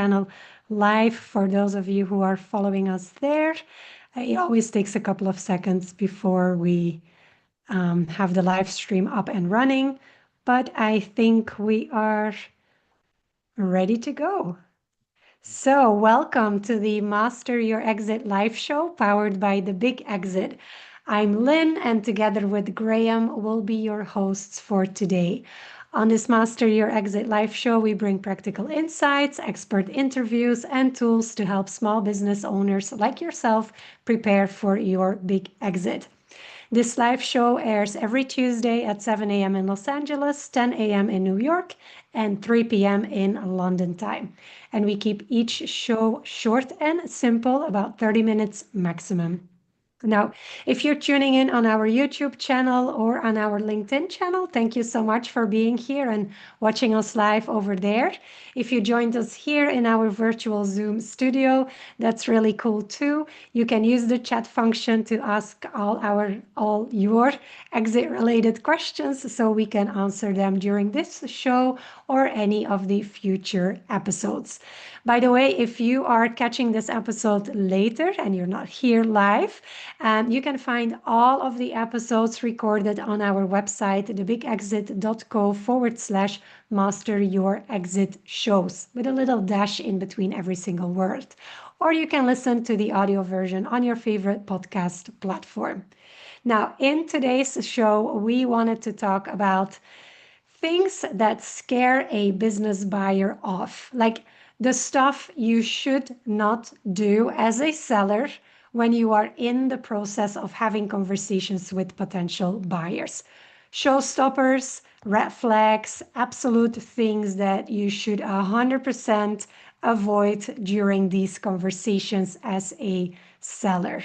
channel live for those of you who are following us there. It always takes a couple of seconds before we have the live stream up and running, but I think we are ready to go. So, welcome to the Master Your Exit live show powered by The Big Exit. I'm Lynn, and together with Graham, we'll be your hosts for today. On this Master Your Exit live show, we bring practical insights, expert interviews, and tools to help small business owners like yourself prepare for your big exit. This live show airs every Tuesday at 7 a.m. in Los Angeles, 10 a.m. in New York, and 3 p.m. in London time. And we keep each show short and simple, about 30 minutes maximum. Now, if you're tuning in on our YouTube channel or on our LinkedIn channel, thank you so much for being here and watching us live over there. If you joined us here in our virtual Zoom studio, that's really cool too. You can use the chat function to ask all your exit-related questions so we can answer them during this show or any of the future episodes. By the way, if you are catching this episode later and you're not here live, you can find all of the episodes recorded on our website, thebigexit.co/master your exit shows, with a little dash in between every single word. Or you can listen to the audio version on your favorite podcast platform. Now, in today's show, we wanted to talk about things that scare a business buyer off, like the stuff you should not do as a seller when you are in the process of having conversations with potential buyers. Showstoppers, red flags, absolute things that you should 100% avoid during these conversations as a seller.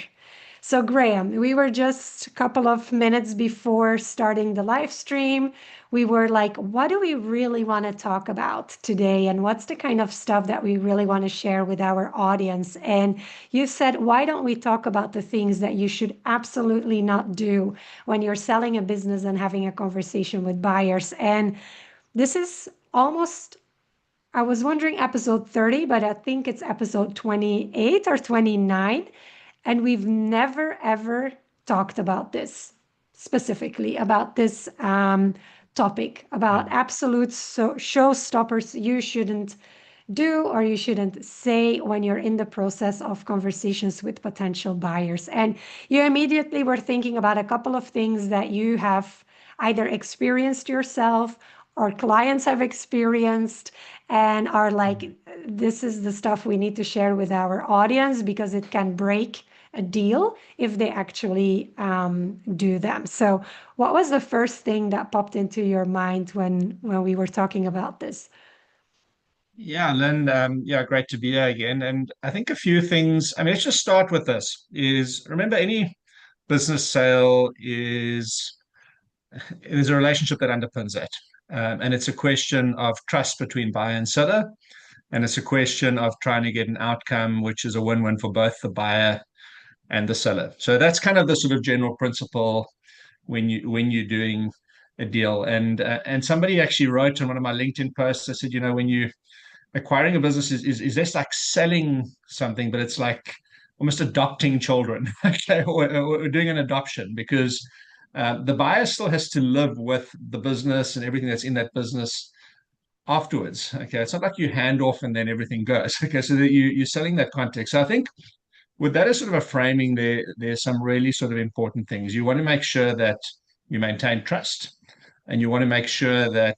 So, Graham, we were just a couple of minutes before starting the live stream. We were like, what do we really want to talk about today? And what's the kind of stuff that we really want to share with our audience? And you said, why don't we talk about the things that you should absolutely not do when you're selling a business and having a conversation with buyers? And this is almost, I was wondering episode 30, but I think it's episode 28 or 29. And we've never, ever talked about this specifically, about this topic, about absolute showstoppers you shouldn't do or you shouldn't say when you're in the process of conversations with potential buyers. And you immediately were thinking about a couple of things that you have either experienced yourself or clients have experienced and are like, this is the stuff we need to share with our audience because it can break a deal if they actually do them. So what was the first thing that popped into your mind when we were talking about this? Yeah, Lynn, great to be here again. And I think a few things, let's just start with this, is remember any business sale is there's a relationship that underpins that. And it's a question of trust between buyer and seller. And it's a question of trying to get an outcome which is a win-win for both the buyer and the seller. So that's kind of the sort of general principle when you're doing a deal. And somebody actually wrote in one of my LinkedIn posts, I said, when you acquiring a business is this like selling something, but it's like almost adopting children, okay, or doing an adoption because the buyer still has to live with the business and everything that's in that business afterwards. Okay, it's not like you hand off and then everything goes. Okay, so that you're selling that context. So I think with that as sort of a framing, there's some really sort of important things. You want to make sure that you maintain trust, and you want to make sure that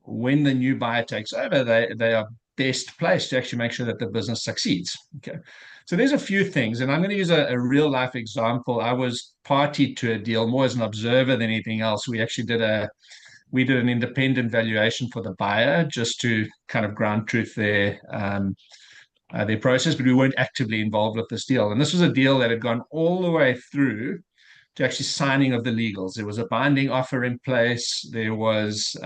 when the new buyer takes over, they are best placed to actually make sure that the business succeeds. Okay. So there's a few things, and I'm going to use a real life example. I was party to a deal more as an observer than anything else. We did an independent valuation for the buyer just to kind of ground truth their process, but we weren't actively involved with this deal. And this was a deal that had gone all the way through to actually signing of the legals. There was a binding offer in place. There was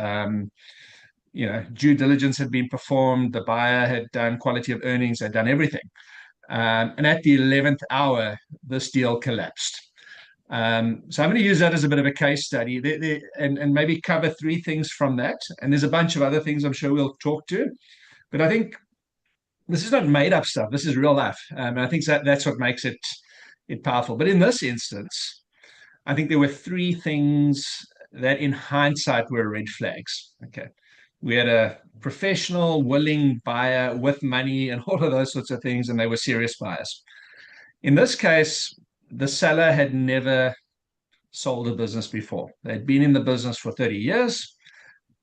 due diligence had been performed. The buyer had done quality of earnings, had done everything. And at the 11th hour, this deal collapsed. So I'm going to use that as a bit of a case study and maybe cover three things from that. And there's a bunch of other things I'm sure we'll talk to. But I think this is not made up stuff. This is real life. And I think that's what makes it powerful. But in this instance, I think there were three things that in hindsight were red flags. Okay. We had a professional, willing buyer with money and all of those sorts of things, and they were serious buyers. In this case, the seller had never sold a business before. They'd been in the business for 30 years,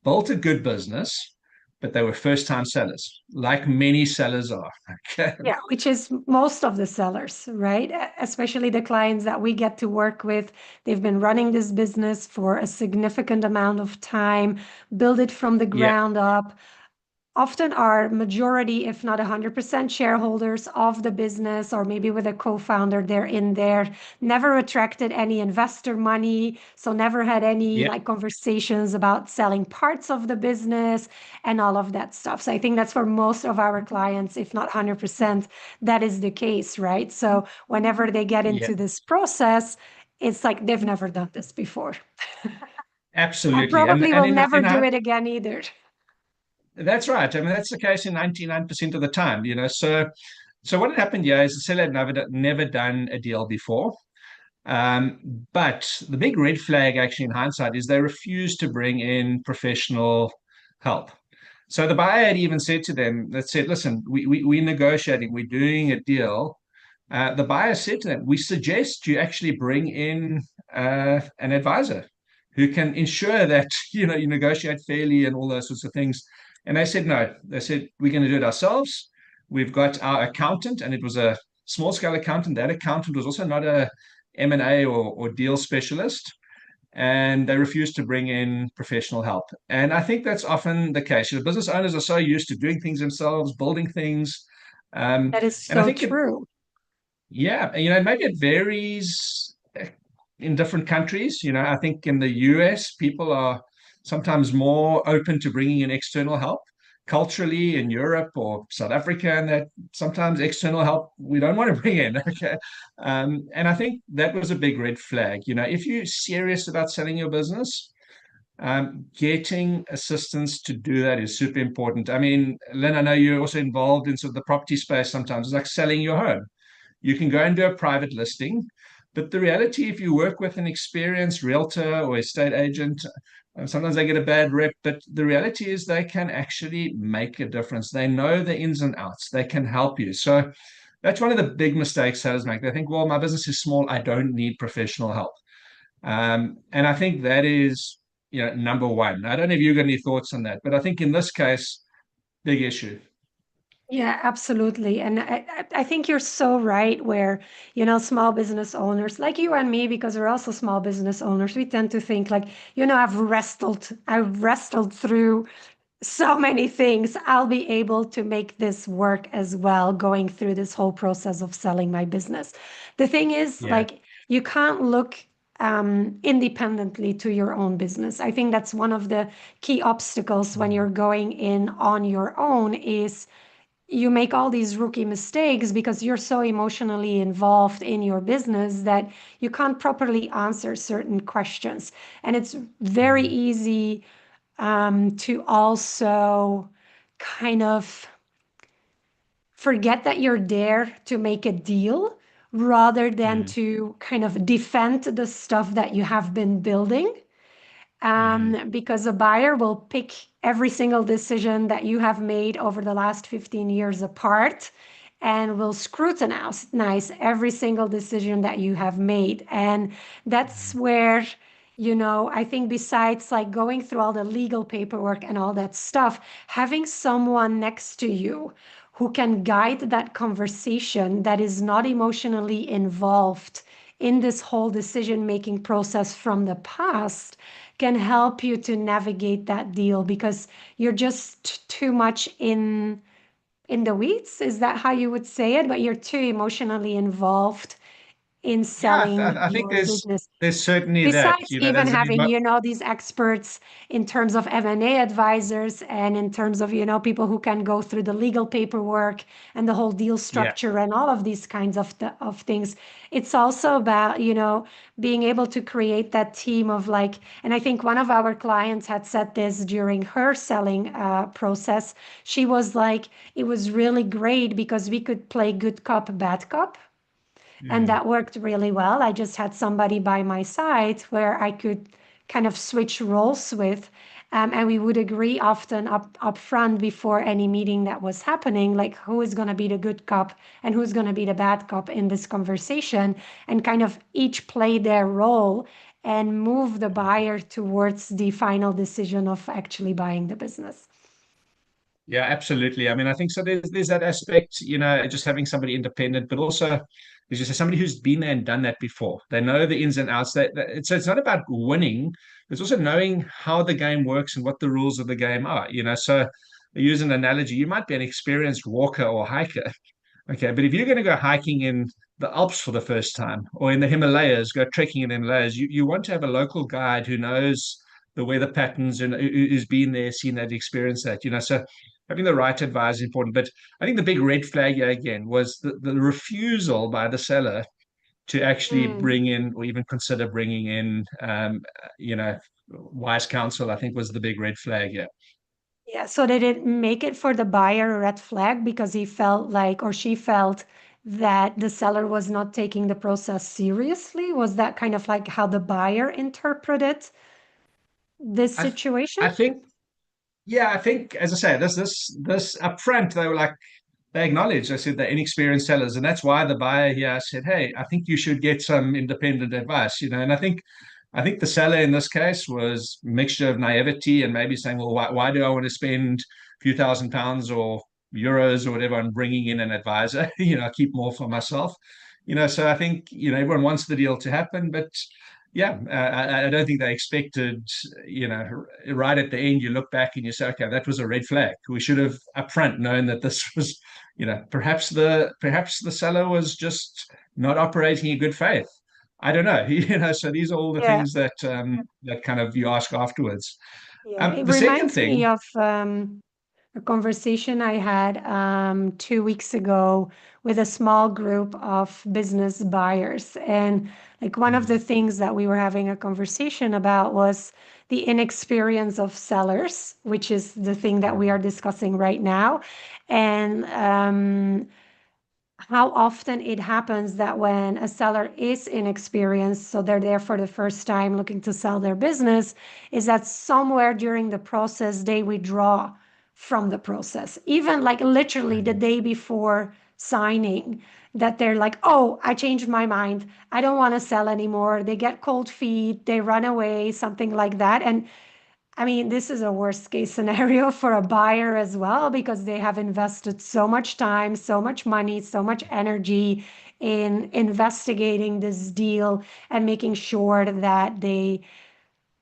built a good business, but they were first time sellers, like many sellers are. Okay. Yeah, which is most of the sellers, right? Especially the clients that we get to work with. They've been running this business for a significant amount of time, build it from the Yeah. ground up, often are majority, if not 100% shareholders of the business, or maybe with a co-founder, they're in there, never attracted any investor money, so never had any Yeah. like conversations about selling parts of the business and all of that stuff. So I think that's for most of our clients, if not 100%, that is the case, right? So whenever they get Yeah. into this process, it's like they've never done this before and Absolutely. probably And will never do it again either. that's right. I mean, that's the case in 99% of the time, So what had happened here is the seller had never done a deal before. But the big red flag, actually, in hindsight, is they refused to bring in professional help. So the buyer had even said to them, that said, listen, we're negotiating, we're doing a deal. The buyer said to them, we suggest you actually bring in an advisor who can ensure that you negotiate fairly and all those sorts of things. And they said no. They said we're going to do it ourselves. We've got our accountant, and it was a small scale accountant. That accountant was also not a M&A or deal specialist, and they refused to bring in professional help. And I think that's often the case. Business owners are so used to doing things themselves, building things. That is And I so think true. yeah, maybe it varies in different countries. I think in the US, people are sometimes more open to bringing in external help. Culturally, in Europe or South Africa, and that sometimes external help we don't want to bring in. Okay. And I think that was a big red flag. If you're serious about selling your business, getting assistance to do that is super important. I mean, Lynn, I know you're also involved in sort of the property space sometimes. It's like selling your home. You can go and do a private listing, but the reality, if you work with an experienced realtor or estate agent, sometimes they get a bad rep, but the reality is they can actually make a difference. They know the ins and outs. They can help you. So that's one of the big mistakes sellers make. They think, well, my business is small. I don't need professional help. And I think that is, number one. I don't know if you've got any thoughts on that, but I think in this case, big issue. Yeah, absolutely. And I think you're so right where, small business owners like you and me, because we're also small business owners, we tend to think like, I've wrestled through so many things. I'll be able to make this work as well, going through this whole process of selling my business. The thing is, Yeah. like, you can't look independently to your own business. I think that's one of the key obstacles when you're going in on your own is you make all these rookie mistakes because you're so emotionally involved in your business that you can't properly answer certain questions. And it's very easy to also kind of forget that you're there to make a deal rather than Mm, to kind of defend the stuff that you have been building. mm, Because a buyer will pick every single decision that you have made over the last 15 years apart and will scrutinize every single decision that you have made. And that's mm, where, I think besides like going through all the legal paperwork and all that stuff, having someone next to you who can guide that conversation that is not emotionally involved in this whole decision making process from the past can help you to navigate that deal because you're just too much in the weeds. Is that how you would say it? But you're too emotionally involved in Yeah, selling I think your business. there's certainly that. Besides You know, even there's having, these experts in terms of M&A advisors and in terms of, people who can go through the legal paperwork and the whole deal yeah, structure and all of these kinds of things. It's also about, being able to create that team of like, and I think one of our clients had said this during her selling process. She was like, it was really great because we could play good cop, bad cop, and mm, that worked really well. I just had somebody by my side where I could kind of switch roles with. And we would agree often up front before any meeting that was happening, like who is going to be the good cop and who's going to be the bad cop in this conversation, and kind of each play their role and move the buyer towards the final decision of actually buying the business. yeah, absolutely. I mean, I think so. There's that aspect, just having somebody independent, but also there's just somebody who's been there and done that before. They know the ins and outs. It's not about winning. It's also knowing how the game works and what the rules of the game are. So I use an analogy. You might be an experienced walker or hiker, okay, but if you're going to go hiking in the Alps for the first time or in the Himalayas, go trekking in the Himalayas, you want to have a local guide who knows the weather patterns and who's been there, seen that, experienced that. So having the right advisor is important. But I think the big red flag here again was the refusal by the seller to actually Mm. bring in or even consider bringing in, wise counsel. I think was the big red flag here. Yeah, so did it make it for the buyer a red flag because he felt like, or she felt that the seller was not taking the process seriously? Was that kind of like how the buyer interpreted this I, th- situation? I think, yeah, I think, as I say, this upfront, they were like, they acknowledged. They said they're inexperienced sellers, and that's why the buyer here said, "Hey, I think you should get some independent advice." And I think the seller in this case was a mixture of naivety and maybe saying, "Well, why do I want to spend a few £1,000s or euros or whatever on bringing in an advisor? I keep more for myself." So I think everyone wants the deal to happen, but yeah, I don't think they expected, right at the end, you look back and you say, okay, that was a red flag. We should have upfront known that this was, perhaps the seller was just not operating in good faith. I don't know. So these are all the Yeah, things that kind of you ask afterwards. yeah. It The second reminds me thing, of a conversation I had 2 weeks ago with a small group of business buyers. And like one of the mm, things that we were having a conversation about was the inexperience of sellers, which is the thing that we are discussing right now. And how often it happens that when a seller is inexperienced, so they're there for the first time looking to sell their business, is that somewhere during the process they withdraw from the process, even like literally the day before signing, that they're like, oh, I changed my mind, I don't want to sell anymore. They get cold feet, they run away, something like that. And I mean, this is a worst case scenario for a buyer as well because they have invested so much time, so much money, so much energy in investigating this deal and making sure that they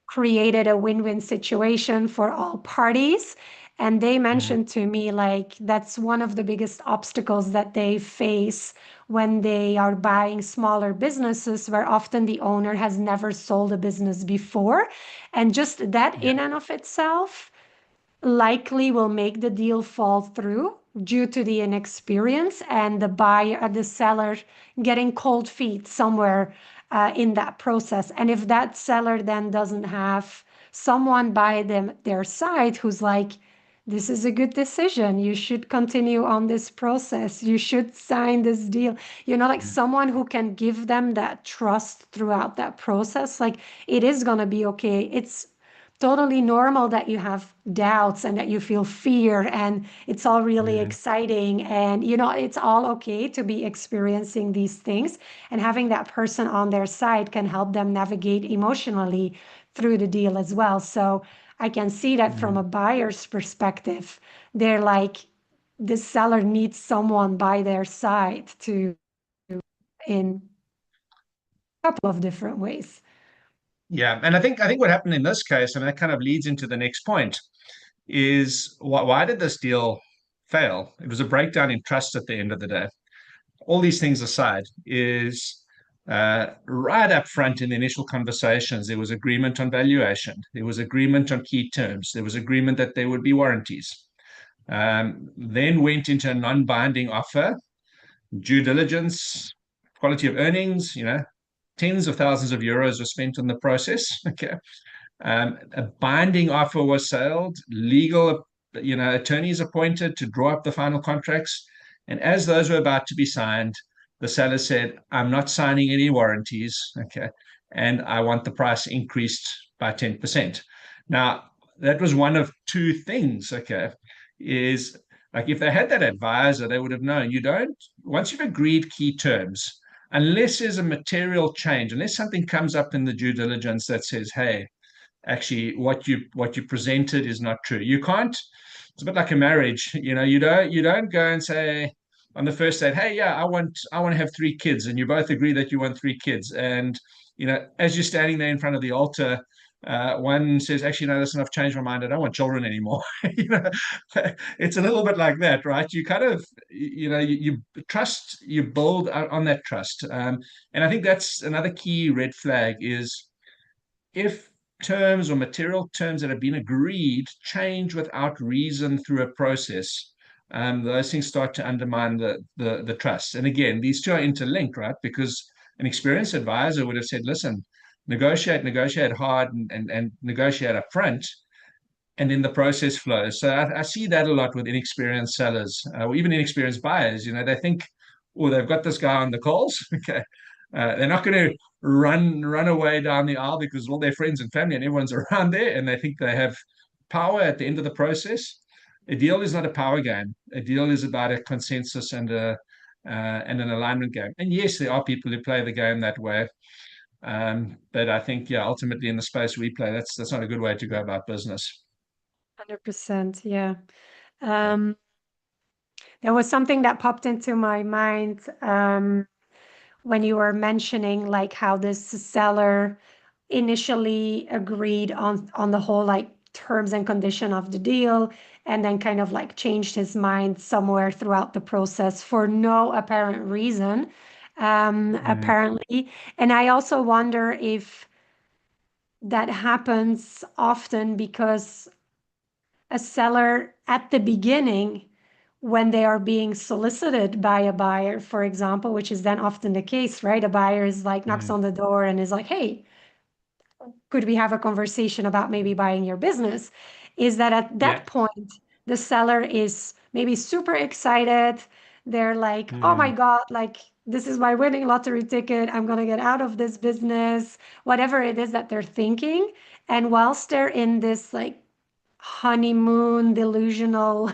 created a win-win situation for all parties. And they mm, mentioned to me like that's one of the biggest obstacles that they face when they are buying smaller businesses where often the owner has never sold a business before. And just that yeah, in and of itself likely will make the deal fall through due to the inexperience and the buyer, the seller getting cold feet somewhere in that process. And if that seller then doesn't have someone by their side who's like, this is a good decision. You should continue on this process. You should sign this deal. Like mm, someone who can give them that trust throughout that process. Like it is going to be okay. It's totally normal that you have doubts and that you feel fear, and it's all really mm, exciting, and it's all okay to be experiencing these things, and having that person on their side can help them navigate emotionally through the deal as well. So I can see that from mm. a buyer's perspective, they're like, the seller needs someone by their side to in a couple of different ways. Yeah, and I think what happened in this case, and that kind of leads into the next point, is why did this deal fail? It was a breakdown in trust at the end of the day. All these things aside, is right up front in the initial conversations, there was agreement on valuation, there was agreement on key terms, there was agreement that there would be warranties. Then went into a non-binding offer, due diligence, quality of earnings, tens of thousands of euros were spent on the process. Okay. A binding offer was sailed, legal, attorneys appointed to draw up the final contracts. And as those were about to be signed, the seller said, I'm not signing any warranties. Okay. And I want the price increased by 10%. Now, that was one of two things. Okay. Is like if they had that advisor, they would have known you don't, once you've agreed key terms, unless there's a material change, unless something comes up in the due diligence that says, hey, actually what you presented is not true. You can't. It's a bit like a marriage. You don't go and say on the first date, hey, yeah, I want to have 3 kids, and you both agree that you want 3 kids, and as you're standing there in front of the altar. One says, actually, no, listen, I've changed my mind. I don't want children anymore. you know, it's a little bit like that, right? You kind of, you trust, you build on that trust. And I think that's another key red flag is if terms or material terms that have been agreed change without reason through a process, those things start to undermine the trust. And again, these two are interlinked, right? Because an experienced advisor would have said, listen, negotiate hard and negotiate up front, and then the process flows. So I see that a lot with inexperienced sellers or even inexperienced buyers. They think, oh, they've got this guy on the calls. Okay. They're not going to run away down the aisle because all their friends and family and everyone's around there, and they think they have power at the end of the process. A deal is not a power game. A deal is about a consensus and an alignment game. And yes, there are people who play the game that way. But I think, yeah, ultimately in the space we play, that's not a good way to go about business. 100%. Yeah. Um, there was something that popped into my mind when you were mentioning like how this seller initially agreed on the whole like terms and condition of the deal and then kind of like changed his mind somewhere throughout the process for no apparent reason, Mm, apparently. And I also wonder if that happens often because a seller at the beginning, when they are being solicited by a buyer, for example, which is then often the case, right? A buyer is like knocks mm. on the door and is like, hey, could we have a conversation about maybe buying your business? Is that at Yeah. that point, the seller is maybe super excited. They're like, oh my Mm, God, like this is my winning lottery ticket. I'm going to get out of this business, whatever it is that they're thinking. And whilst they're in this like honeymoon delusional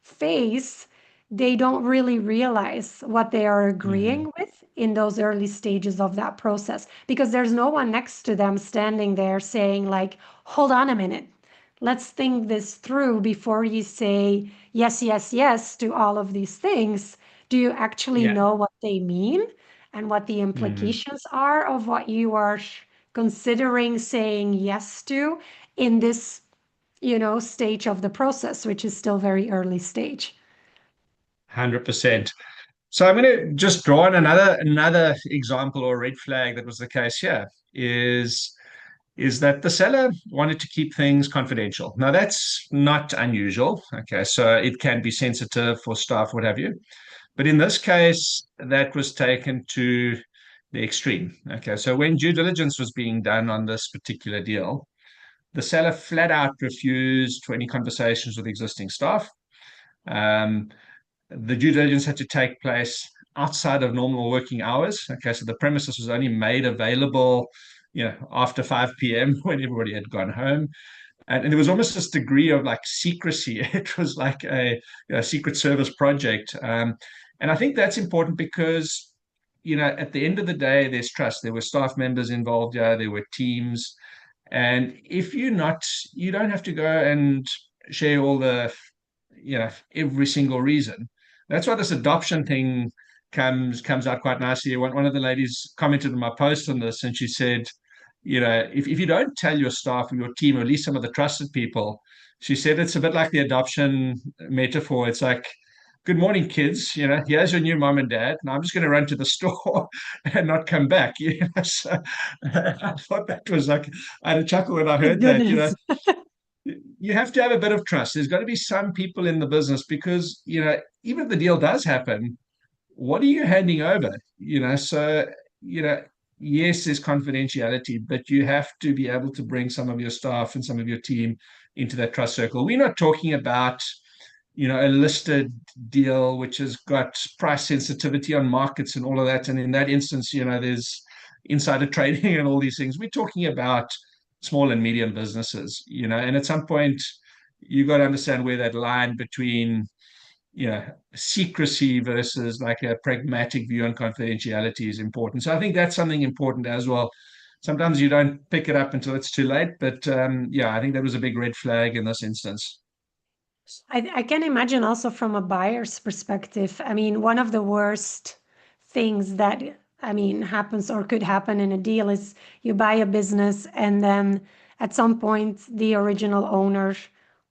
phase, they don't really realize what they are mm, agreeing with in those early stages of that process because there's no one next to them standing there saying like, hold on a minute, let's think this through before you say yes, yes, yes to all of these things. Do you actually yeah. know what they mean and what the Mm, implications are of what you are considering saying yes to in this stage of the process, which is still very early stage? 100%. So I'm going to just draw on another example or red flag that was the case here is that the seller wanted to keep things confidential. Now that's not unusual. Okay, so it can be sensitive for staff, what have you. But in this case, that was taken to the extreme. Okay, so when due diligence was being done on this particular deal, the seller flat out refused to any conversations with existing staff. Um, the due diligence had to take place outside of normal working hours. Okay, so the premises was only made available, after 5 p.m. when everybody had gone home. And there was almost this degree of like secrecy. It was like a secret service project. And I think that's important because, at the end of the day, there's trust. There were staff members involved here, there were teams. And if you don't have to go and share all the every single reason. That's why this adoption thing comes out quite nicely. One of the ladies commented on my post on this, and she said, if you don't tell your staff or your team, or at least some of the trusted people, she said it's a bit like the adoption metaphor. It's like good morning, kids. Here's your new mom and dad. Now I'm just going to run to the store and not come back. So I thought that was like, I had a chuckle when I My heard that. goodness. You have to have a bit of trust. There's got to be some people in the business because, even if the deal does happen, what are you handing over? So, you know, yes, there's confidentiality, but you have to be able to bring some of your staff and some of your team into that trust circle. We're not talking about, a listed deal which has got price sensitivity on markets and all of that. And in that instance, there's insider trading and all these things. We're talking about small and medium businesses, and at some point you got to understand where that line between secrecy versus like a pragmatic view on confidentiality is important. So I think that's something important as well. Sometimes you don't pick it up until it's too late, but yeah, I think that was a big red flag in this instance. I can imagine also from a buyer's perspective. I mean, one of the worst things that, I mean, happens or could happen in a deal is you buy a business and then at some point the original owner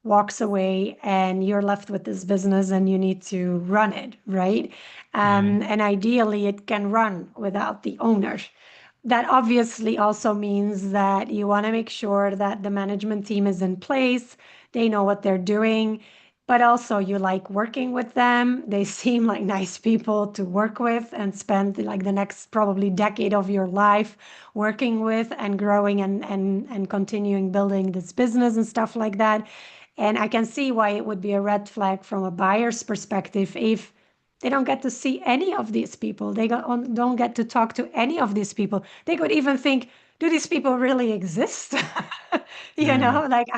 walks away and you're left with this business and you need to run it, right? Mm, And ideally it can run without the owner. That obviously also means that you want to make sure that the management team is in place, they know what they're doing, but also you like working with them. They seem like nice people to work with and spend like the next probably decade of your life working with and growing and continuing building this business and stuff like that. And I can see why it would be a red flag from a buyer's perspective if they don't get to see any of these people. They don't get to talk to any of these people. They could even think, do these people really exist? mm, Like,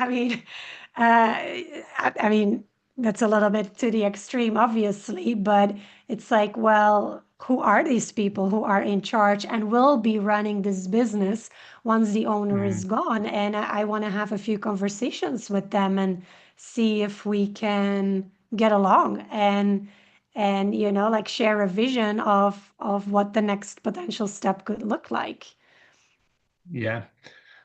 I mean, that's a little bit to the extreme, obviously, but it's like, well, who are these people who are in charge and will be running this business once the owner is mm. gone? And I want to have a few conversations with them and see if we can get along and like share a vision of what the next potential step could look like. Yeah.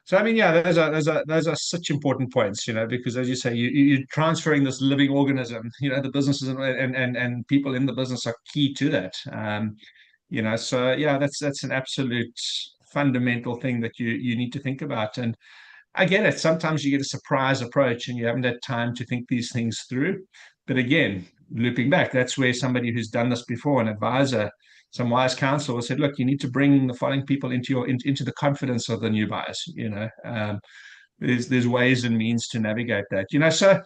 So I mean, yeah, those are such important points, because as you say, you're transferring this living organism. The businesses and people in the business are key to that. So yeah, that's an absolute fundamental thing that you need to think about. And I get it. Sometimes you get a surprise approach and you haven't had time to think these things through. But again, looping back, that's where somebody who's done this before, an advisor, some wise counsel, said, look, you need to bring the following people into the confidence of the new buyers. There's ways and means to navigate that. So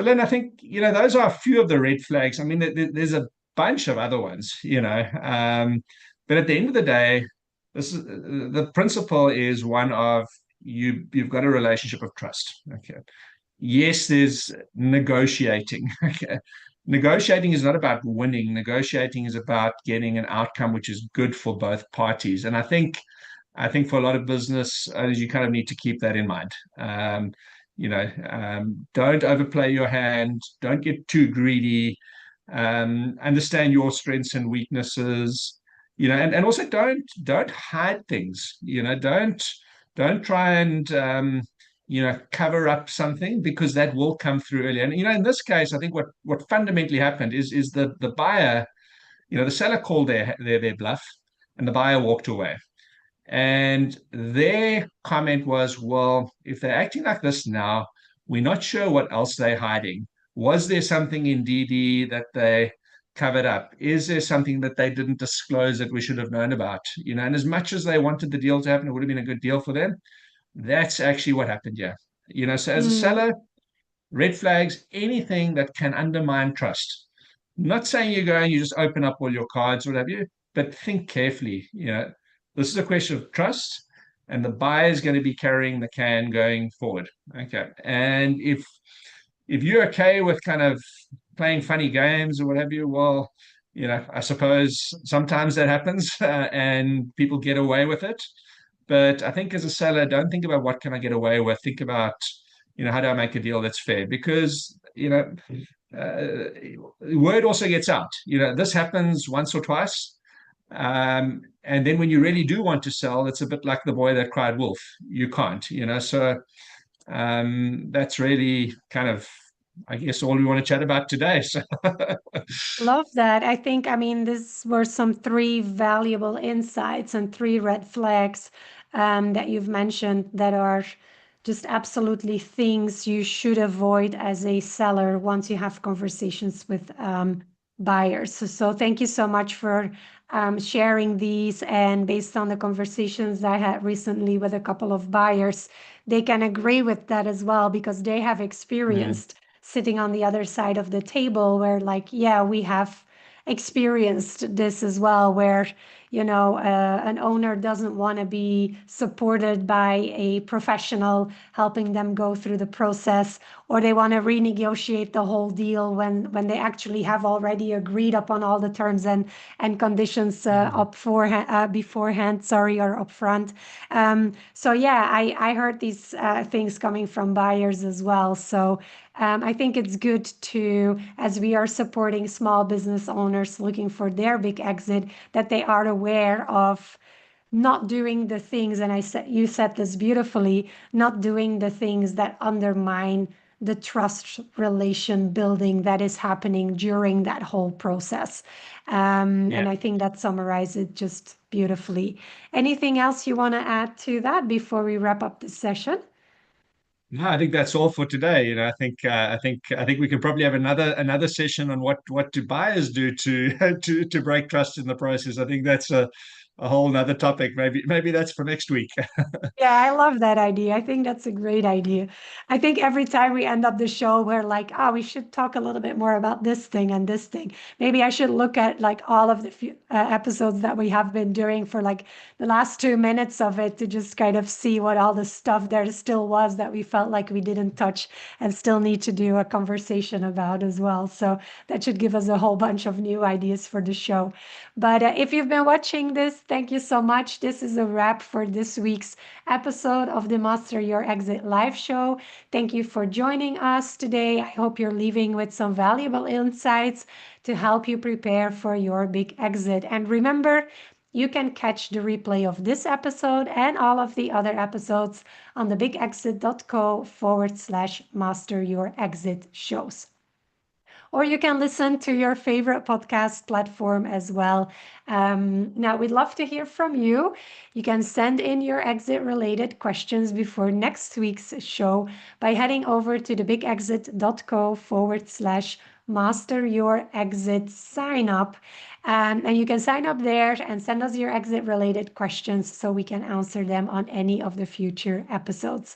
Lynn, I think those are a few of the red flags. I mean, there's a bunch of other ones. But at the end of the day, the principle is one of you've got a relationship of trust. Okay. Yes, there's negotiating. Okay. Negotiating is not about winning. Negotiating is about getting an outcome which is good for both parties. And I think for a lot of business owners, you kind of need to keep that in mind. Don't overplay your hand. Don't get too greedy. Understand your strengths and weaknesses. And also don't hide things. Don't try and cover up something because that will come through early. And in this case, I think what fundamentally happened is the buyer, the seller called their bluff, and the buyer walked away. And their comment was, well, if they're acting like this now, we're not sure what else they're hiding. Was there something in DD that they covered up? Is there something that they didn't disclose that we should have known about? And as much as they wanted the deal to happen, it would have been a good deal for them. That's actually what happened here. So as a Mm. seller, red flags, anything that can undermine trust. I'm not saying you go and you just open up all your cards, what have you, but think carefully. This is a question of trust, and the buyer is going to be carrying the can going forward. Okay. And if you're okay with kind of playing funny games or what have you, well, I suppose sometimes that happens and people get away with it. But I think as a seller, don't think about what can I get away with. Think about, how do I make a deal that's fair? Because, word also gets out. This happens once or twice. And then when you really do want to sell, it's a bit like the boy that cried wolf. You can't. So that's really kind of I guess all we want to chat about today. So Love that. I think, I mean, this were some three valuable insights and three red flags that you've mentioned that are just absolutely things you should avoid as a seller once you have conversations with buyers. So thank you so much for sharing these. And based on the conversations I had recently with a couple of buyers, they can agree with that as well because they have mm, experienced sitting on the other side of the table where like yeah we have experienced this as well where an owner doesn't want to be supported by a professional helping them go through the process, or they want to renegotiate the whole deal when they actually have already agreed upon all the terms and conditions mm. beforehand, sorry, or upfront. So yeah, I heard these things coming from buyers as well. So I think it's good to, as we are supporting small business owners looking for their big exit, that they are aware of not doing the things, and I said you said this beautifully, not doing the things that undermine the trust relation building that is happening during that whole process. And Yeah. I think that summarizes it just beautifully. Anything else you want to add to that before we wrap up this session? No, I think that's all for today. I think we can probably have another session on what do buyers do to to break trust in the process. I think that's a whole nother topic. Maybe that's for next week. Yeah, I love that idea. I think that's a great idea. I think every time we end up the show, we're like, oh, we should talk a little bit more about this thing and this thing. Maybe I should look at like all of the episodes that we have been doing for like the last 2 minutes of it to just kind of see what all the stuff there still was that we felt like we didn't touch and still need to do a conversation about as well. So that should give us a whole bunch of new ideas for the show. But if you've been watching this, thank you so much. This is a wrap for this week's episode of the Master Your Exit live show. Thank you for joining us today. I hope you're leaving with some valuable insights to help you prepare for your big exit. And remember, you can catch the replay of this episode and all of the other episodes on thebigexit.co/, master your exit shows. Or you can listen to your favorite podcast platform as well. Now, we'd love to hear from you. You can send in your exit related questions before next week's show by heading over to thebigexit.co/, master your exit sign up. And you can sign up there and send us your exit related questions so we can answer them on any of the future episodes.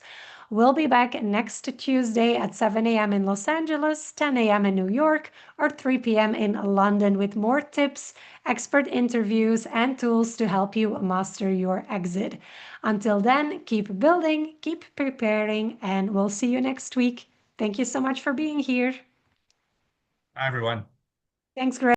We'll be back next Tuesday at 7 a.m. in Los Angeles, 10 a.m. in New York, or 3 p.m. in London with more tips, expert interviews, and tools to help you master your exit. Until then, keep building, keep preparing, and we'll see you next week. Thank you so much for being here. Hi, everyone. Thanks, Greg.